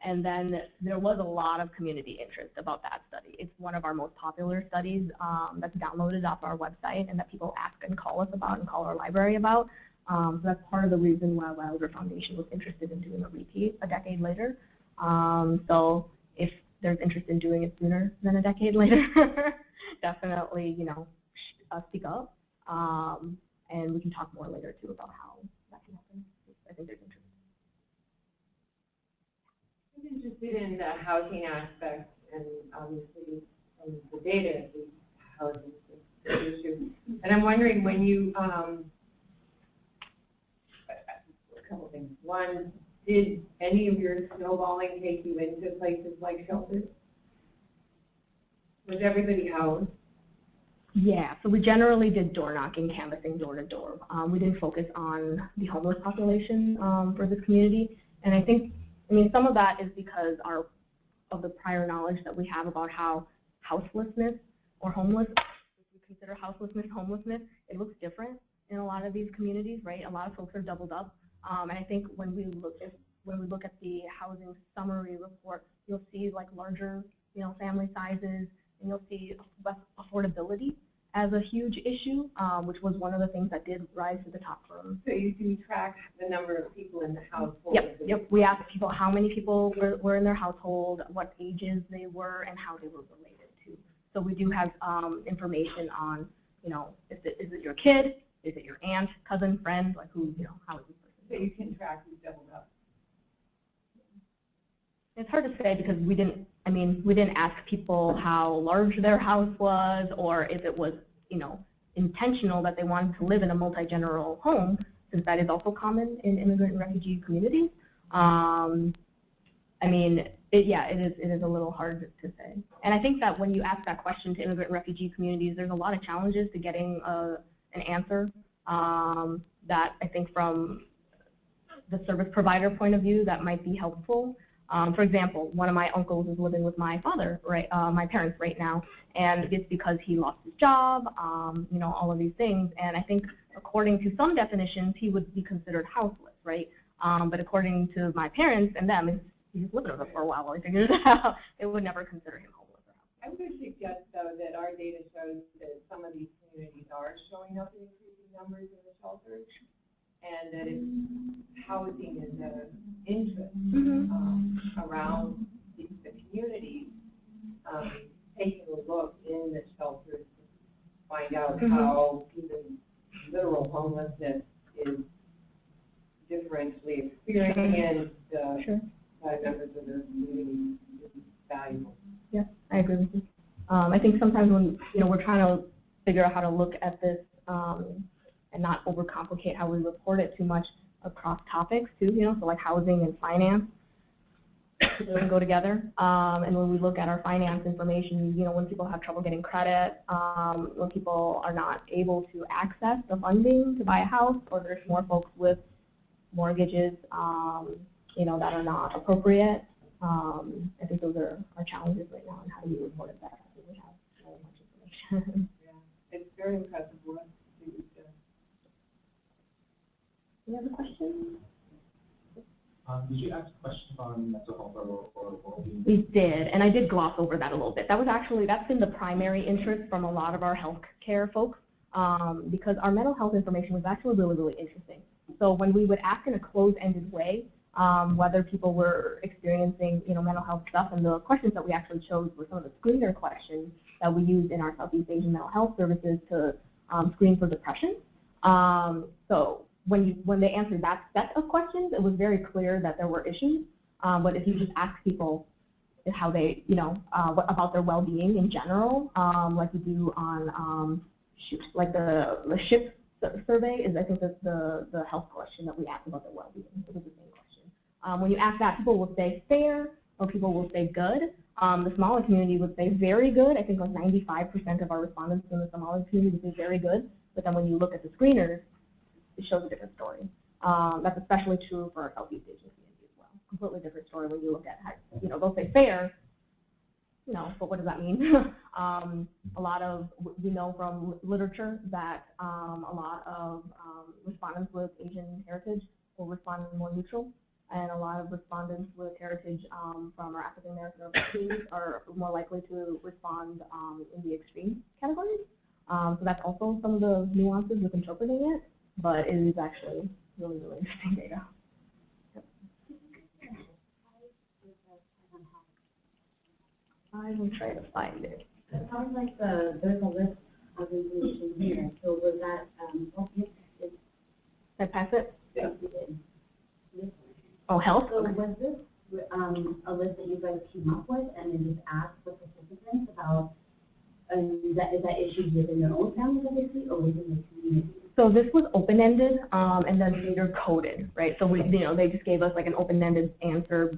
And then there was a lot of community interest about that study. It's one of our most popular studies that's downloaded off our website and that people ask and call us about and call our library about. So that's part of the reason why Wilder Foundation was interested in doing a repeat a decade later. So if there's interest in doing it sooner than a decade later, definitely, you know, speak up. And we can talk more later too about how that can happen. I think there's interest. I'm interested in the housing aspect, and obviously the data is housing issue. And I'm wondering when you, a couple things. One, did any of your snowballing take you into places like shelters? Was everybody housed? Yeah, so we generally did door knocking, canvassing door to door. We didn't focus on the homeless population for this community. And I think, I mean, some of that is because of the prior knowledge that we have about how houselessness or homeless consider houselessness, homelessness, it looks different in a lot of these communities, right? A lot of folks are doubled up. And I think when we look at the housing summary report, you'll see like larger, family sizes, and you'll see less affordability as a huge issue, which was one of the things that did rise to the top for them. So you can track the number of people in the household. Yep. We asked people how many people were in their household, what ages they were, and how they were related to. So we do have information on, is it your kid, is it your aunt, cousin, friend, like who, how is this person? So you can track who's doubled up. It's hard to say because we didn't ask people how large their house was or if it was, intentional that they wanted to live in a multi-general home, since that is also common in immigrant and refugee communities. It is a little hard to say. And I think that when you ask that question to immigrant and refugee communities, there's a lot of challenges to getting an answer that I think from the service provider point of view that might be helpful. For example, one of my uncles is living with my father, my parents right now, and it's because he lost his job, all of these things. And I think according to some definitions, he would be considered houseless, right? But according to my parents and them, he's just living with them for a while while he figures it out. They would never consider him homeless or houseless. I would suggest, though, that our data shows that some of these communities are showing up in increasing numbers in the shelters, and that it's housing is an interest around the communities, taking a look in the shelters to find out how even literal homelessness is differentially experienced by members of the community is valuable. Yeah, I agree with you. I think sometimes when we're trying to figure out how to look at this and not overcomplicate how we report it too much across topics too, so like housing and finance doesn't go together. And when we look at our finance information, when people have trouble getting credit, when people are not able to access the funding to buy a house, or there's more folks with mortgages, that are not appropriate. I think those are our challenges right now, and how do we report it better? We have so much information. Yeah, it's very impressive work. Any other questions? Did you ask questions on mental health or well-being? We did, and I did gloss over that a little bit. That's been the primary interest from a lot of our healthcare folks, because our mental health information was actually really, really interesting. So when we would ask in a closed-ended way whether people were experiencing, mental health stuff, and the questions that we actually chose were some of the screener questions that we used in our Southeast Asian mental health services to screen for depression. So when they answered that set of questions, it was very clear that there were issues. But if you just ask people how they, about their well-being in general, like we do on, like the SHIP survey is, I think, the health question that we ask about their well-being. It was the same question. When you ask that, people will say fair, or people will say good. The Somali community would say very good. I think like 95% of our respondents in the Somali community would say very good. But then when you look at the screeners, it shows a different story. That's especially true for our Southeast Asian community as well. Completely different story when you look at how, they'll say fair, but what does that mean? A lot of, we know from literature that a lot of respondents with Asian heritage will respond more neutral, and a lot of respondents with heritage from our African American communities are more likely to respond in the extreme categories. So that's also some of the nuances with interpreting it. But it is actually really, really interesting data. Yep. I will try to find it. It sounds like there's a list of information here. So was that, Did I pass it? yes, you did. Oh, health? So was this a list that you guys came up with and then just asked the participants about, is that issues within their own families that they see, or within the community? So this was open-ended and then later coded, right? So we, they just gave us like an open-ended answer,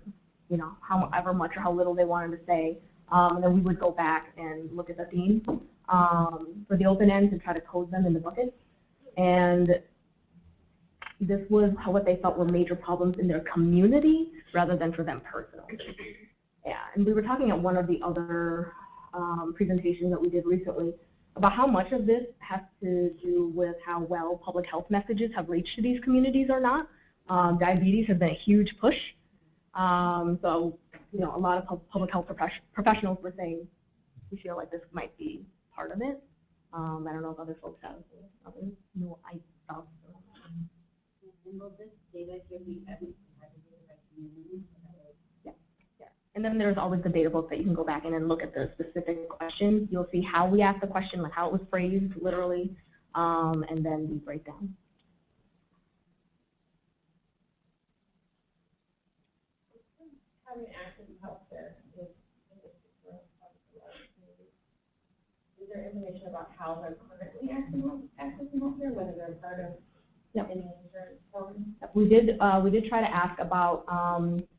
however much or how little they wanted to say, and then we would go back and look at the themes for the open ends and try to code them in the buckets. And this was what they felt were major problems in their community rather than for them personally. Yeah, and we were talking at one of the other presentations that we did recently about how much of this has to do with how well public health messages have reached these communities or not. Diabetes has been a huge push. So, you know, a lot of public health professionals were saying we feel like this might be part of it. I don't know if other folks have other thoughts. And will this data here be provided by community? Yeah. And then there's always the data book that you can go back in and look at the specific questions. You'll see how we asked the question, like how it was phrased literally, and then the breakdown. Having access to healthcare is there information about how they're currently accessing healthcare, whether they're part of any insurance program? We did try to ask about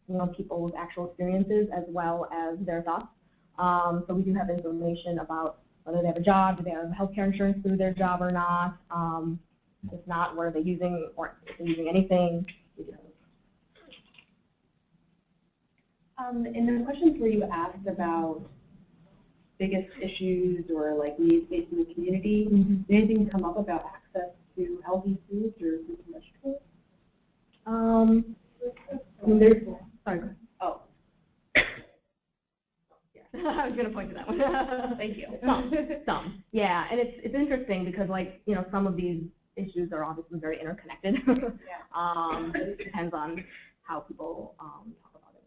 you know, people's actual experiences as well as their thoughts. So we do have information about whether they have a job, do they have healthcare insurance through their job or not. If not, what are they using, or if they're using anything. In the questions where you asked about biggest issues or like needs facing the community, did anything come up about access to healthy foods or fruits and vegetables? I mean, there's, sorry. Oh. I was going to point to that one. Thank you. Some. Yeah, and it's interesting because, like, you know, some of these issues are obviously very interconnected. Yeah. It depends on how people talk about it.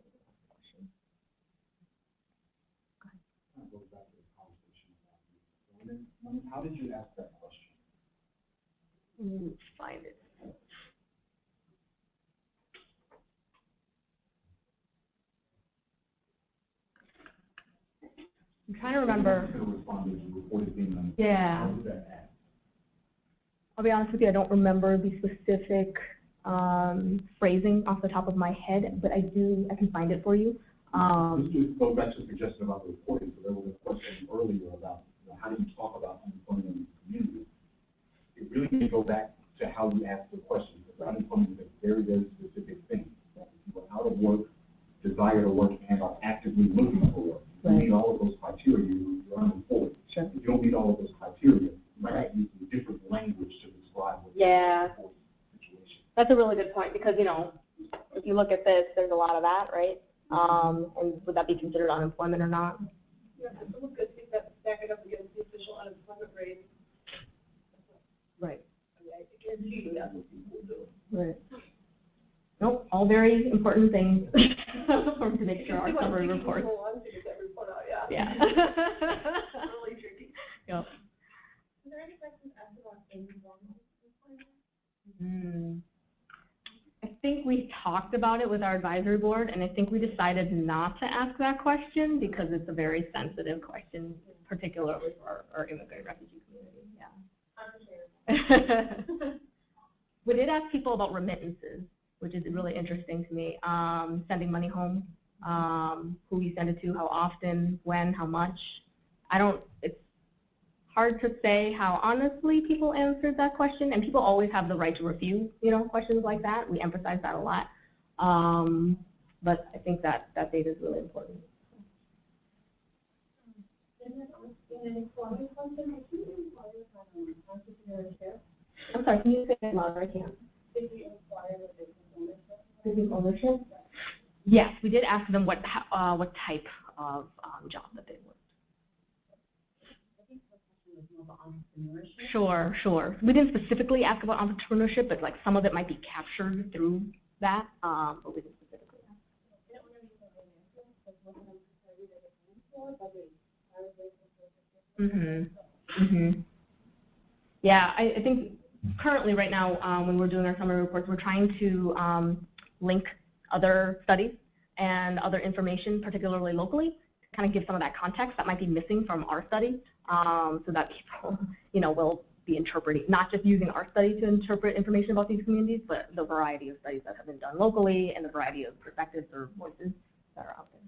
How did you ask that question? Find it. I'm trying to remember. Yeah. I'll be honest with you, I don't remember the specific phrasing off the top of my head, but I can find it for you. Just to go back to the suggestion about the reporting, so there was a question earlier about, you know, how do you talk about unemployment in the community? It really can go back to how you ask the question, because unemployment is a very, very specific thing. That if you are out of work, desire to work, and are actively looking for work, if you meet all of those criteria, you're unemployed. Sure. If you don't meet all of those criteria, you might have to use some different language to describe what situation. That's a really good point, because, you know, if you look at this, there's a lot of that, right? And would that be considered unemployment or not? Yeah, so look at things that stack it up against the official unemployment rate. Right. I mean, I guarantee you that's what people do. Right. Nope, all very important things to make sure our summary report. Yeah. Really tricky. Yep. Are there any questions asked about informal employment? I think we talked about it with our advisory board, and I think we decided not to ask that question because it's a very sensitive question, particularly for our immigrant refugee community. Yeah. We did ask people about remittances, which is really interesting to me. Sending money home, who you send it to, how often, when, how much. It's hard to say how honestly people answered that question, and people always have the right to refuse, you know, questions like that. We emphasize that a lot. But I think that data is really important. I'm sorry, can you say it louder? I can't. Business ownership? Yes, we did ask them what type of job that they worked. Sure. We didn't specifically ask about entrepreneurship, but like some of it might be captured through that, but we didn't specifically ask. Yeah, I think currently right now when we're doing our summary reports, we're trying to link other studies and other information, particularly locally, to kind of give some of that context that might be missing from our study, so that people, you know, will be interpreting, not just using our study to interpret information about these communities, but the variety of studies that have been done locally and the variety of perspectives or voices that are out there.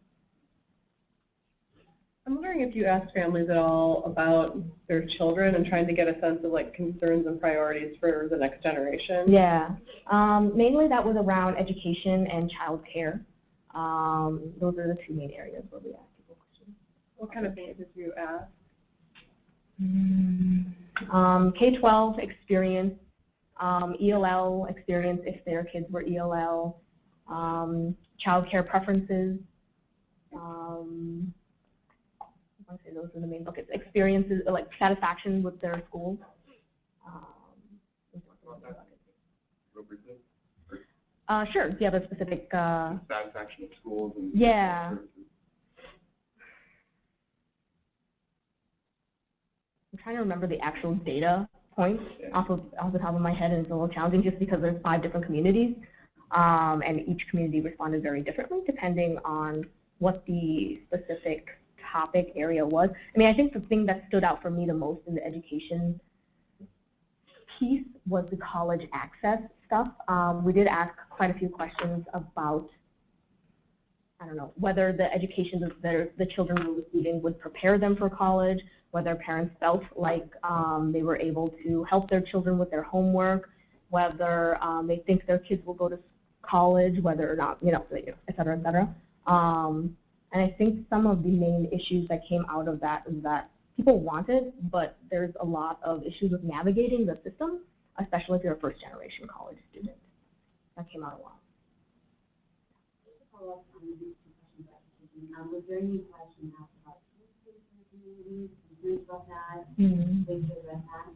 I'm wondering if you asked families at all about their children and trying to get a sense of like concerns and priorities for the next generation. Yeah, mainly that was around education and child care. Those are the two main areas where we asked people questions. What kind of things did you ask? K-12 experience, ELL experience if their kids were ELL, child care preferences. I want to say those are the main buckets. Experiences, like satisfaction with their schools. Sure. Do you have a specific? Satisfaction of schools and yeah. services. I'm trying to remember the actual data points off the top of my head, and it's a little challenging just because there's 5 different communities, and each community responded very differently depending on what the specific topic area was. I mean, I think the thing that stood out for me the most in the education piece was the college access stuff. We did ask quite a few questions about, I don't know, whether the education that the children were receiving would prepare them for college, whether parents felt like they were able to help their children with their homework, whether they think their kids will go to college, whether or not, et cetera, et cetera. And I think some of the main issues that came out of that is that people want it, but there's a lot of issues with navigating the system, especially if you're a first-generation college student. That came out a lot. Follow up on these 2 questions. Was there any question asked about communities? About that? Ways to address that?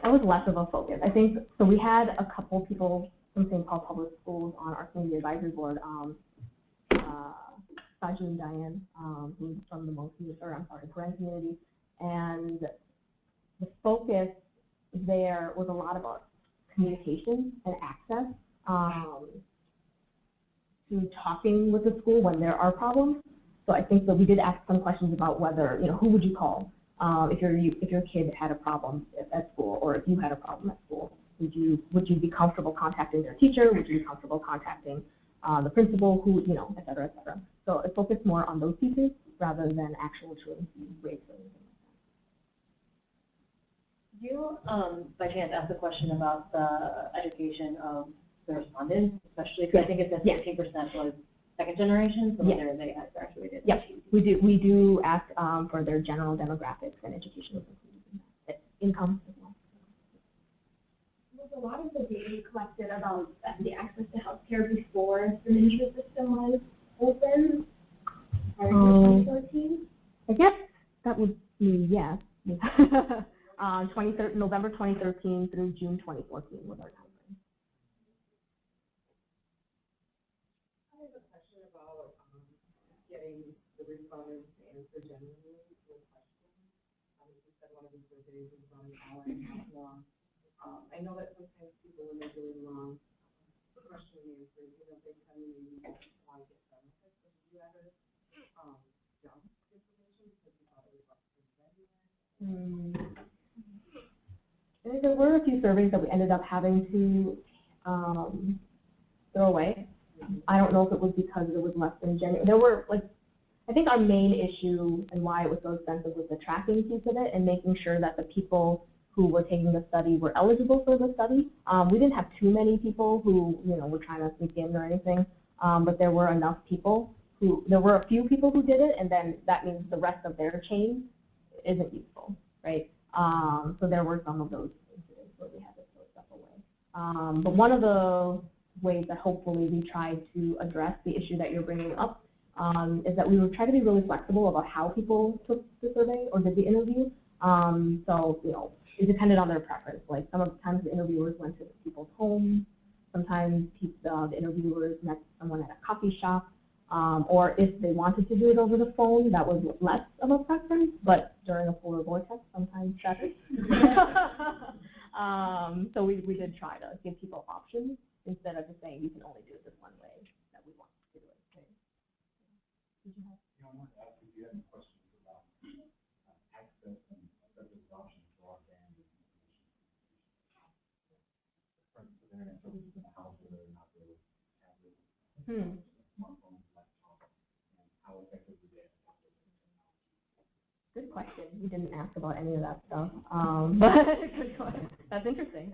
That was less of a focus. I think, so we had a couple people from St. Paul Public Schools on our community advisory board, Saju and Diane, who's from the Korean community, and the focus there was a lot about communication and access to talking with the school when there are problems. So I think that we did ask some questions about whether, who would you call if your kid had a problem at school, or if you had a problem at school? Would you be comfortable contacting their teacher? Would you be comfortable contacting the principal? Who, et cetera, et cetera. So it focused more on those pieces rather than actual truancy rates or anything like that. Did you, by chance, ask a question about the education of the respondents, especially because I think it said 15% was second generation, so whether they had graduated. Yes, we do ask for their general demographics and education income as well. Was a lot of the data collected about the access to healthcare before the Ninja system was open prior to 2014? I guess that would mean yes. November 2013 through June 2014 was our time. Getting the respondents to answer generally to a question. You said one of the surveys was about an hour and a half long. I know that sometimes people, when they're doing long question and answers, they tell you you want to get done with it. So did you ever jump information because you thought it was up to the There were a few surveys that we ended up having to throw away. I don't know if it was because it was less than genuine. There were, I think our main issue and why it was so expensive was the tracking piece of it and making sure that the people who were taking the study were eligible for the study. We didn't have too many people who, were trying to sneak in or anything, but there were enough people there were a few people who did it, and then that means the rest of their chain isn't useful, right? So there were some of those incidents where we had to throw stuff away. But one of the ways that hopefully we tried to address the issue that you're bringing up is that we would try to be really flexible about how people took the survey or did the interview. So, it depended on their preference. Like sometimes the interviewers went to people's homes, sometimes the interviewers met someone at a coffee shop, or if they wanted to do it over the phone, that was less of a preference, but during a polar vortex, sometimes that is. So we did try to give people options instead of just saying you can only do it this one way that we want to do it. Did you have? I wanted to ask if you had any questions about access and service options for broadband and internet services in the house, whether or not they were tablets, smartphones, laptops, and how effectively they adopted the technology. Good question. We didn't ask about any of that stuff, but that's interesting.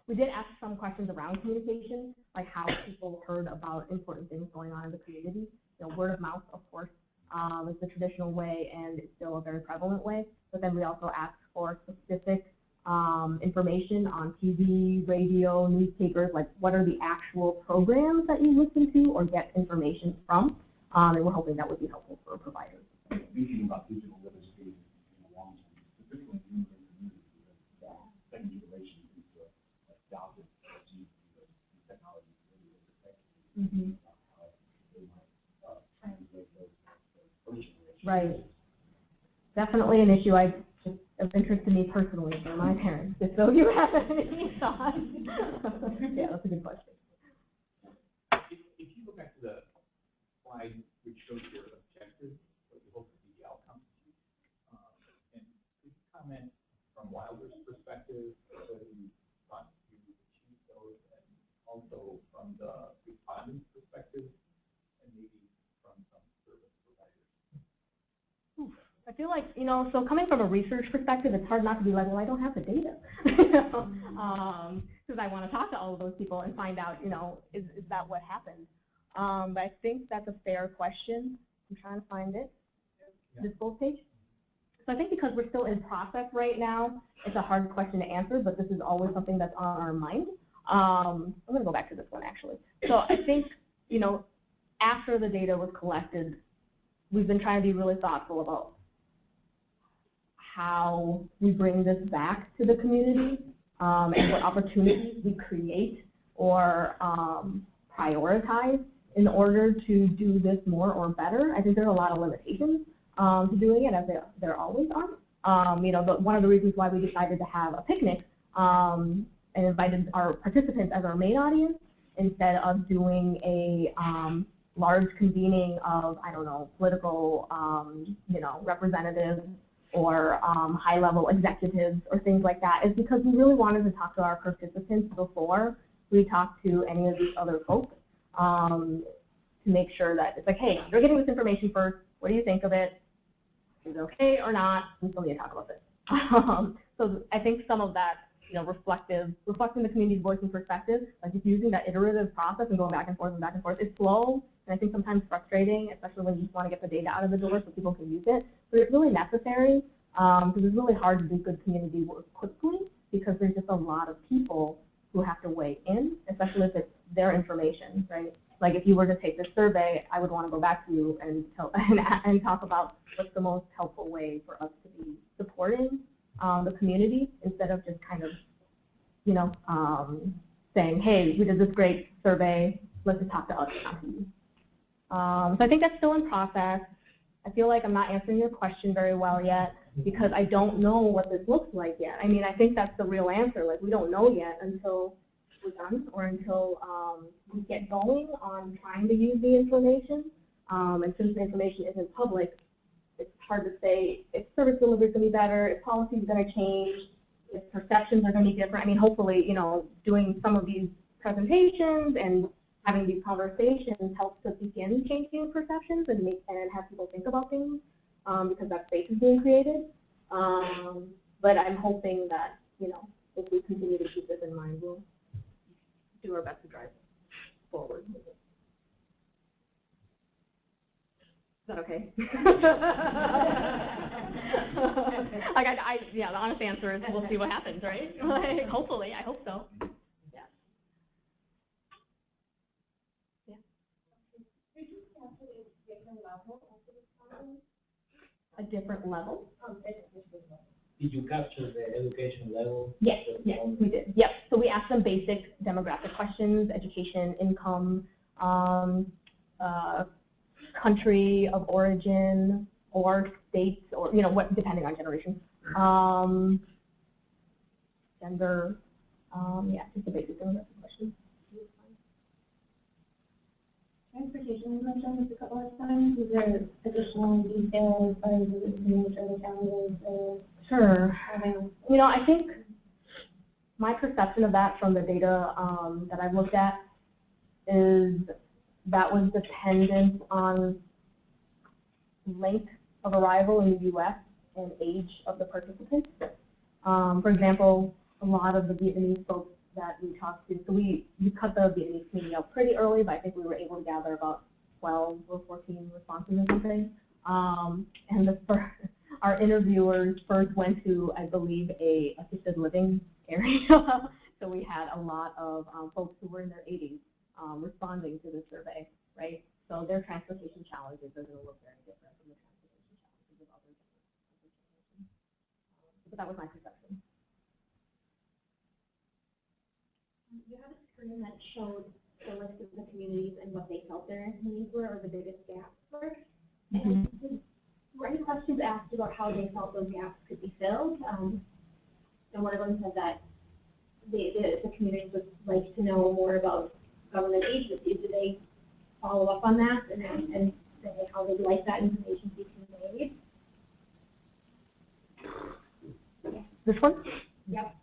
We did ask some questions around communication, like how people heard about important things going on in the community. Word of mouth, of course, is the traditional way and it's still a very prevalent way. But then we also ask for specific information on TV, radio, newspapers, like what are the actual programs that you listen to or get information from, and we're hoping that would be helpful for providers. Thinking about digital literacy in the long term, specifically in the community, because second generation is adopted these technologies really effectively. How they might translate those first generation. Right. Definitely an issue of interest to me personally for my parents. So if you have any thoughts, yeah, that's a good question. If you go back to the slide which shows your objectives, what you hope to be the outcomes, and could you comment from Wilder's perspective whether you want to achieve those, and also from the respondent's perspective, and maybe from some service providers? I feel like, so coming from a research perspective, it's hard not to be like, well, I don't have the data. Because I want to talk to all of those people and find out, is that what happened? But I think that's a fair question. I'm trying to find it. This full page? So I think because we're still in process right now, it's a hard question to answer, but this is always something that's on our mind. I'm going to go back to this one, actually. So I think, after the data was collected, we've been trying to be really thoughtful about how we bring this back to the community and what opportunities we create or prioritize in order to do this more or better. I think there are a lot of limitations to doing it, as there always are. But one of the reasons why we decided to have a picnic and invited our participants as our main audience instead of doing a large convening of, I don't know, political, representatives or high-level executives or things like that, is because we really wanted to talk to our participants before we talk to any of these other folks to make sure that it's like, hey, you're getting this information first. What do you think of it? Is it okay or not? We still need to talk about this. So I think some of that, reflecting the community's voice and perspective, like just using that iterative process and going back and forth, is slow, and I think sometimes frustrating, especially when you just want to get the data out of the door so people can use it. But it's really necessary because it's really hard to do good community work quickly because there's just a lot of people who have to weigh in, especially if it's their information, right? Like if you were to take this survey, I would want to go back to you and talk about what's the most helpful way for us to be supporting the community instead of just kind of, saying, hey, we did this great survey, let's just talk to us, not to you. So I think that's still in process. I feel like I'm not answering your question very well yet because I don't know what this looks like yet. I mean, I think that's the real answer. Like, we don't know yet until we're done or until we get going on trying to use the information. And since the information isn't public, it's hard to say if service delivery is going to be better, if policy is going to change, if perceptions are going to be different. I mean, hopefully, doing some of these presentations and having these conversations helps to begin changing perceptions and have people think about things because that space is being created. But I'm hoping that, if we continue to keep this in mind, we'll do our best to drive forward. Is that okay? Yeah, the honest answer is we'll see what happens, right? Like, hopefully, I hope so. Yeah. Yeah. A different level? Did you capture the education level? Yes, we did. Yep. So we asked them basic demographic questions, education, income, country of origin, or states, or what, depending on generation, gender, yeah, just the basic demographic questions. Transportation, you mentioned this a couple of times. Is there additional details or the challenges? Sure. I think my perception of that from the data that I've looked at is that was dependent on length of arrival in the U.S. and age of the participants. For example, a lot of the Vietnamese folks that we talked to, so we cut the Vietnamese community out pretty early, but I think we were able to gather about 12 or 14 responses or something. And our interviewers first went to, I believe, a assisted living area. So we had a lot of folks who were in their 80s responding to the survey, right? So their transportation challenges are going to look very different from the transportation challenges of other generations. But that was my perception. You have a screen that showed the list of the communities and what they felt their needs were, or the biggest gaps were. And were any questions asked about how they felt those gaps could be filled? And one of them said that the communities would like to know more about government agencies. Do they follow up on that and say how they'd like that information to be conveyed? This one? Yep.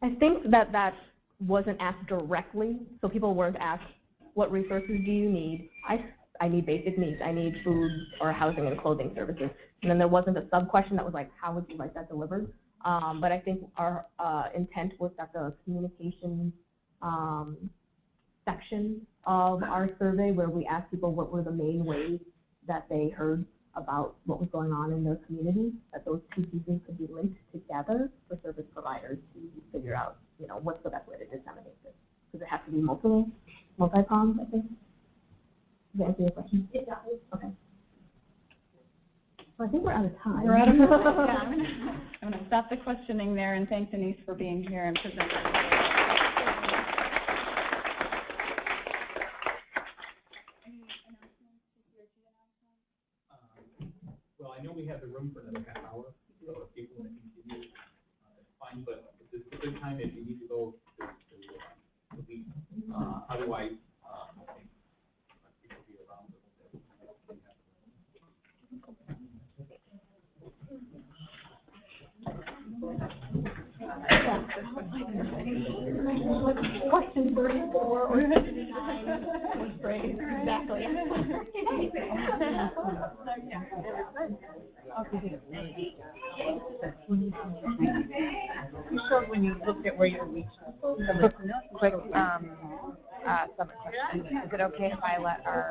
I think that wasn't asked directly, so people weren't asked, what resources do you need? I need basic needs. I need food or housing and clothing services. And then there wasn't a sub-question that was like, how would you like that delivered? But I think our intent was that the communication section of our survey, where we asked people what were the main ways that they heard about what was going on in their community, that those two pieces could be linked together for service providers to figure out, you know, what's the best way to disseminate this. Because it has to be multi-pronged, I think. Does that answer your question? It does. Okay. So I think we're out of time. We're out of time. Yeah, I'm going to stop the questioning there and thank Denise for being here and presenting. Well, I know we have the room for another half hour, so if people want to continue, it's fine, but this is a good time if you need to go to leave. Otherwise, I think people will be around a little bit. Question 34 or 59 was great. Exactly. So when you looked at where you're reaching, quick summit question. Is it okay if I let the